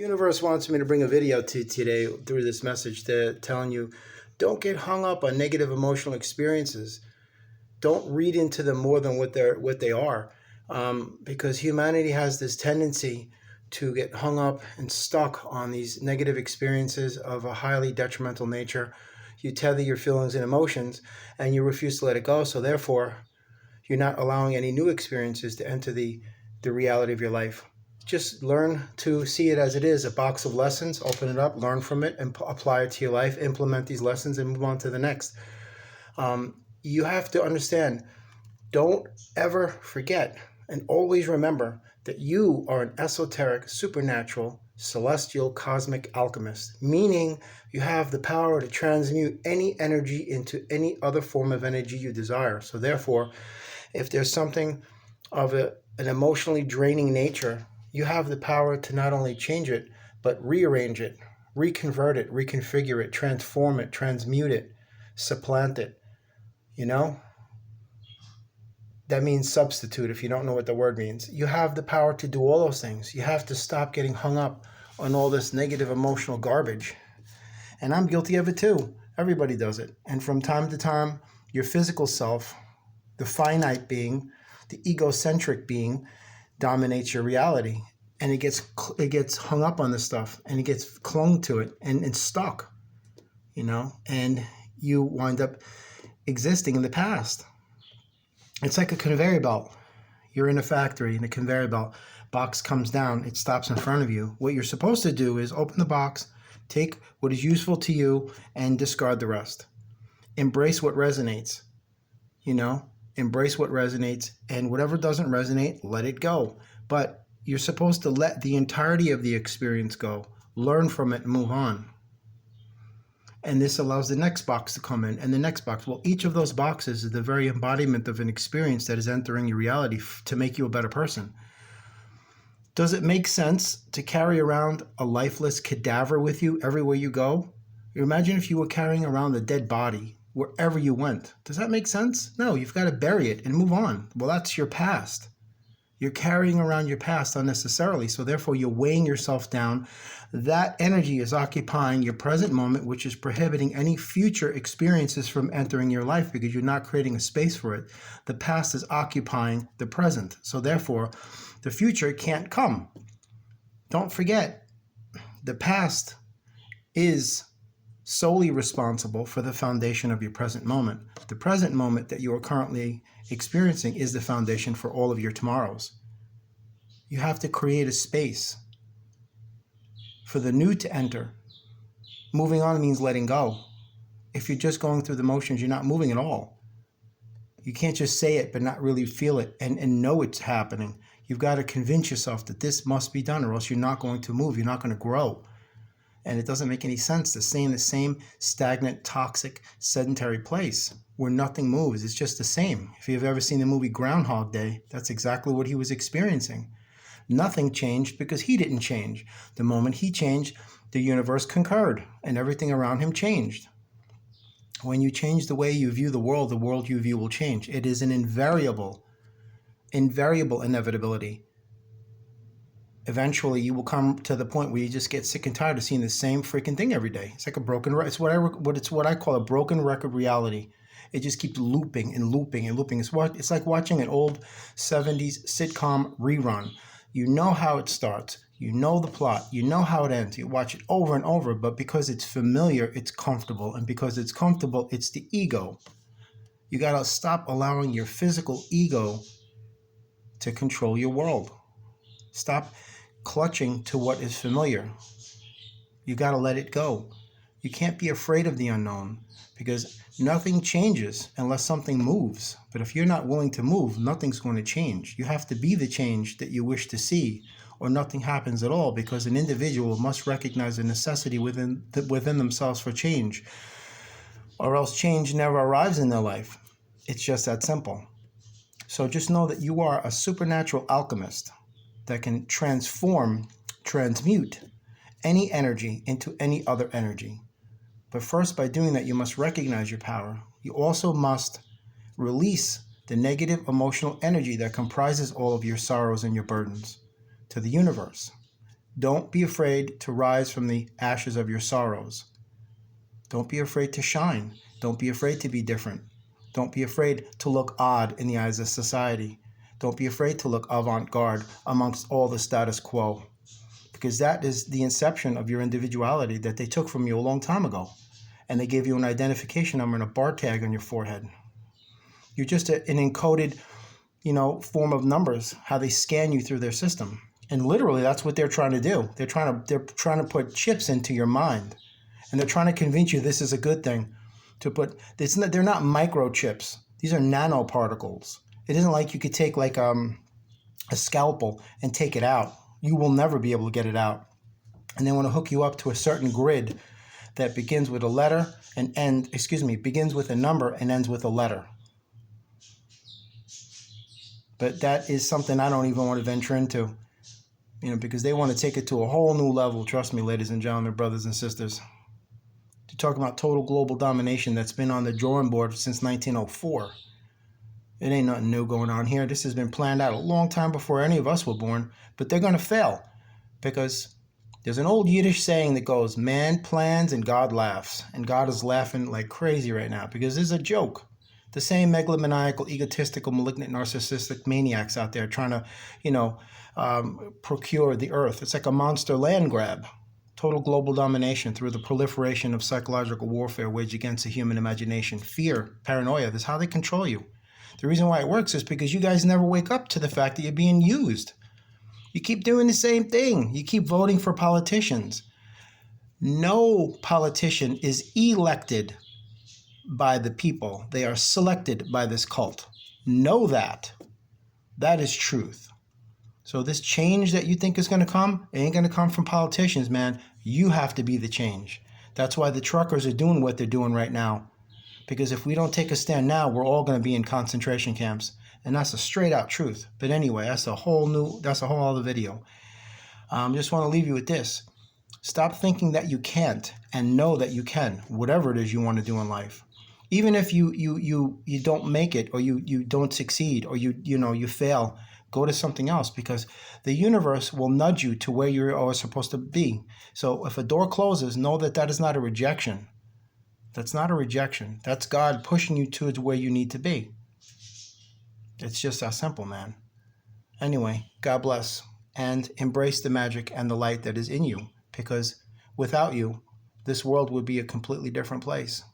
Universe wants me to bring a video to you today through this message telling you, don't get hung up on negative emotional experiences. Don't read into them more than what they are, because humanity has this tendency to get hung up and stuck on these negative experiences of a highly detrimental nature. You tether your feelings and emotions, and you refuse to let it go. So therefore, you're not allowing any new experiences to enter the reality of your life. Just learn to see it as it is, a box of lessons. Open it up, learn from it, and apply it to your life. Implement these lessons and move on to the next. You have to understand, don't ever forget and always remember that you are an esoteric, supernatural, celestial, cosmic alchemist, meaning you have the power to transmute any energy into any other form of energy you desire. So therefore, if there's something of an emotionally draining nature, you have the power to not only change it, but rearrange it, reconvert it, reconfigure it, transform it, transmute it, supplant it. You know? That means substitute if you don't know what the word means. You have the power to do all those things. You have to stop getting hung up on all this negative emotional garbage. And I'm guilty of it too. Everybody does it. And from time to time, your physical self, the finite being, the egocentric being, dominates your reality, and it gets hung up on this stuff, and it gets clung to it and stuck, and you wind up existing in the past. It's like a conveyor belt. You're in a factory, and a conveyor belt box comes down, it stops in front of you. What you're supposed to do is open the box, take what is useful to you, and discard the rest. Embrace what resonates, Embrace what resonates, and whatever doesn't resonate, let it go. But you're supposed to let the entirety of the experience go, learn from it, and move on. And this allows the next box to come in, and the next box. Well, each of those boxes is the very embodiment of an experience that is entering your reality to make you a better person. Does it make sense to carry around a lifeless cadaver with you everywhere you go? Imagine if you were carrying around a dead body wherever you went. Does that make sense? No, you've got to bury it and move on. Well, that's your past. You're carrying around your past unnecessarily, so therefore you're weighing yourself down. That energy is occupying your present moment, which is prohibiting any future experiences from entering your life because you're not creating a space for it. The past is occupying the present, so therefore the future can't come. Don't forget, the past is solely responsible for the foundation of your present moment. The present moment that you are currently experiencing is the foundation for all of your tomorrows. You have to create a space for the new to enter. Moving on means letting go. If you're just going through the motions, you're not moving at all. You can't just say it but not really feel it and know it's happening. You've got to convince yourself that this must be done, or else you're not going to move. You're not going to grow. And it doesn't make any sense to stay in the same stagnant, toxic, sedentary place where nothing moves. It's just the same. If you've ever seen the movie Groundhog Day, that's exactly what he was experiencing. Nothing changed because he didn't change. The moment he changed, the universe concurred and everything around him changed. When you change the way you view the world you view will change. It is an invariable inevitability. Eventually, you will come to the point where you just get sick and tired of seeing the same freaking thing every day. It's like a broken record. It's what I call a broken record reality. It just keeps looping and looping and looping. It's like watching an old 70s sitcom rerun. You know how it starts. You know the plot. You know how it ends. You watch it over and over, but because it's familiar, it's comfortable. And because it's comfortable, it's the ego. You got to stop allowing your physical ego to control your world. Stop clutching to what is familiar. You got to let it go. You can't be afraid of the unknown because nothing changes unless something moves. But if you're not willing to move, nothing's going to change. You have to be the change that you wish to see, or nothing happens at all, because an individual must recognize the necessity within themselves for change, or else change never arrives in their life. It's just that simple. So just know that you are a supernatural alchemist that can transmute any energy into any other energy. But first, by doing that, you must recognize your power. You also must release the negative emotional energy that comprises all of your sorrows and your burdens to the universe. Don't be afraid to rise from the ashes of your sorrows. Don't be afraid to shine. Don't be afraid to be different. Don't be afraid to look odd in the eyes of society. Don't be afraid to look avant-garde amongst all the status quo, because that is the inception of your individuality that they took from you a long time ago. And they gave you an identification number and a bar tag on your forehead. You're just an encoded, form of numbers, how they scan you through their system. And literally, that's what they're trying to do. They're trying to put chips into your mind, and they're trying to convince you this is a good thing. They're not microchips. These are nanoparticles. It isn't like you could take like a scalpel and take it out. You will never be able to get it out. And they want to hook you up to a certain grid that begins with a letter and begins with a number and ends with a letter. But that is something I don't even want to venture into, because they want to take it to a whole new level. Trust me, ladies and gentlemen, brothers and sisters. You're talking about total global domination that's been on the drawing board since 1904. It ain't nothing new going on here. This has been planned out a long time before any of us were born, but they're going to fail because there's an old Yiddish saying that goes, man plans and God laughs. And God is laughing like crazy right now because this is a joke. The same megalomaniacal, egotistical, malignant, narcissistic maniacs out there trying to, procure the earth. It's like a monster land grab. Total global domination through the proliferation of psychological warfare waged against the human imagination. Fear, paranoia, that's how they control you. The reason why it works is because you guys never wake up to the fact that you're being used. You keep doing the same thing. You keep voting for politicians. No politician is elected by the people. They are selected by this cult. Know that. That is truth. So this change that you think is going to come, it ain't going to come from politicians, man. You have to be the change. That's why the truckers are doing what they're doing right now. Because if we don't take a stand now, we're all going to be in concentration camps. And that's a straight out truth. But anyway, that's a whole other video. Just want to leave you with this. Stop thinking that you can't and know that you can, whatever it is you want to do in life. Even if you don't make it or you don't succeed or you fail, go to something else because the universe will nudge you to where you are supposed to be. So if a door closes, know that that is not a rejection. That's not a rejection. That's God pushing you towards where you need to be. It's just that simple, man. Anyway, God bless and embrace the magic and the light that is in you because without you, this world would be a completely different place.